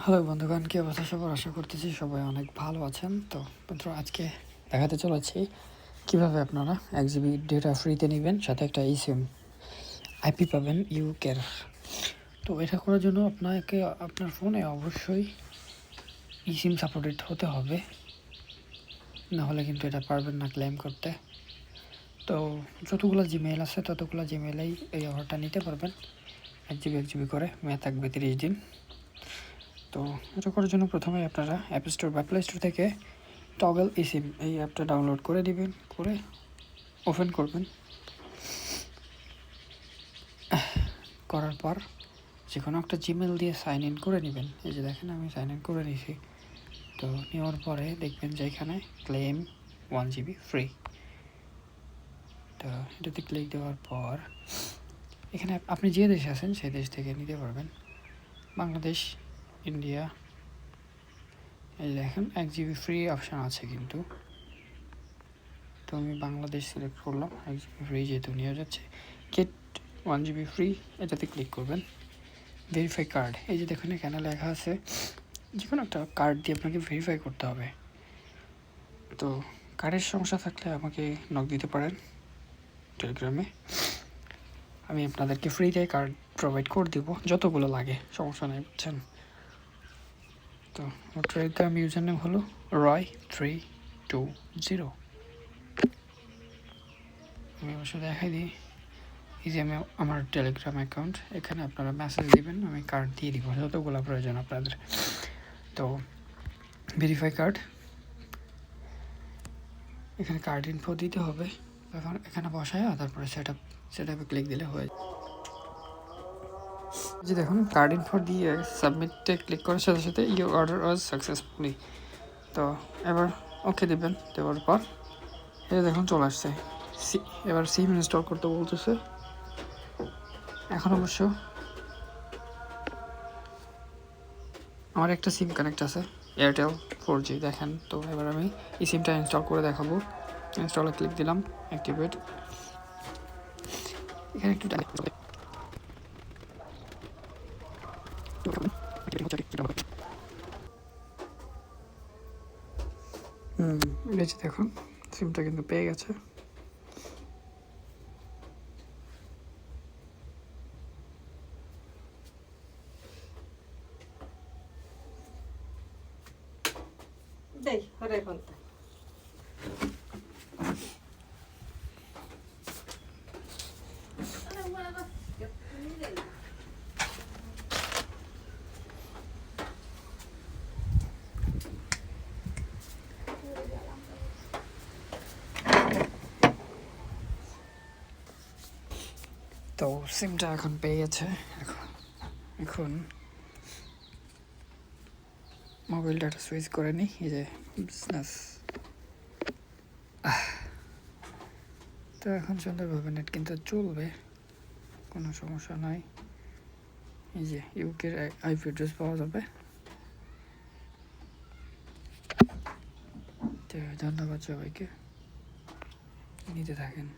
Hello বন্ধুগণ, কি অবস্থা সবার? আশা করতেছি সবাই অনেক ভালো আছেন। তো বন্ধুরা, আজকে দেখাতে চলেছি কীভাবে আপনারা 1 GB ডেটা ফ্রিতে নেবেন, সাথে একটা eSIM আইপি পাবেন ইউকের। তো এটা করার জন্য আপনাকে আপনার ফোনে অবশ্যই eSIM সাপোর্টেড হতে হবে, না হলে কিন্তু এটা পারবেন না ক্লেম করতে। তো যতগুলো জিমেইল আছে ততগুলো জিমেইলেই এই অফারটা নিতে পারবেন। 1 GB করে, মেয়াদ থাকবে 30 দিন। তো এটা করার জন্য প্রথমে আপনারা অ্যাপ স্টোর বা প্লে স্টোর থেকে টগল eSIM এই অ্যাপটা ডাউনলোড করে দিবেন, করে ওপেন করবেন। করার পর যে কোনো একটা জিমেল দিয়ে সাইন ইন করে নেবেন। এই যে দেখেন, আমি সাইন ইন করে নিয়েছি। তো নেওয়ার পরে দেখবেন যে এখানে ক্লেম 1 GB ফ্রি। তো এটাতে ক্লিক দেওয়ার পর এখানে আপনি যে দেশে আছেন সেই দেশ থেকে নিতে পারবেন। বাংলাদেশ, ইন্ডিয়া, এই দেখেন 1 GB ফ্রি অপশান আছে কিন্তু। তো আমি বাংলাদেশ সিলেক্ট করলাম, 1 GB ফ্রি যেহেতু নিয়ে যাচ্ছে। গেট 1 GB ফ্রি, এটাতে ক্লিক করবেন। ভেরিফাই কার্ড, এই যে দেখুন এখানে লেখা আছে যে কোনো একটা কার্ড দিয়ে আপনাকে ভেরিফাই করতে হবে। তো কার্ডের সমস্যা থাকলে আমাকে নক দিতে পারেন টেলিগ্রামে, আমি আপনাদেরকে ফ্রিতে কার্ড প্রোভাইড করে দিব, যতগুলো লাগে, সমস্যা নেই, বুঝছেন। তো আমার টেলিগ্রাম ইউজার নেম হলো roy320। আমি অবশ্য দেখাই দিই, এই যে আমি আমার টেলিগ্রাম অ্যাকাউন্ট, এখানে আপনারা মেসেজ দিবেন, আমি কার্ড দিয়ে দিব যতগুলো প্রয়োজন আপনাদের। তো ভেরিফাই কার্ড, এখানে কার্ড ইনফো দিতে হবে, এখন এখানে বসায় তারপরে সেট আপে ক্লিক দিলে হয়ে যায়। যে দেখুন কার্ড ইনফো দিয়ে সাবমিটে ক্লিক করার সাথে সাথে ইউর অর্ডার ওয়াজ সাকসেসফুলি। তো এবার ওকে দেবেন, দেওয়ার পর এটা দেখুন চলে আসছে। এবার সিম ইনস্টল করতে বলতেছে। এখন অবশ্য আমার একটা সিম কানেক্ট আছে, এয়ারটেল 4G দেখেন। তো এবার আমি এই সিমটা ইনস্টল করে দেখাবো। ইনস্টলে ক্লিক দিলাম, অ্যাক্টিভেট। এখানে একটু বেঁচে দেখুন সিমটা কিন্তু পেয়ে গেছে। তো সিমটা এখন পেয়ে গেছে। এখন মোবাইল ডাটা সুইচ করে নিই, এই যে বিজনেস। তো এখন সুন্দরভাবে নেট কিন্তু চলবে, কোনো সমস্যা নাই। এই যে ইউকের আইপি অ্যাড্রেস পাওয়া যাবে। তো ধন্যবাদ সবাইকে, নিতে থাকেন।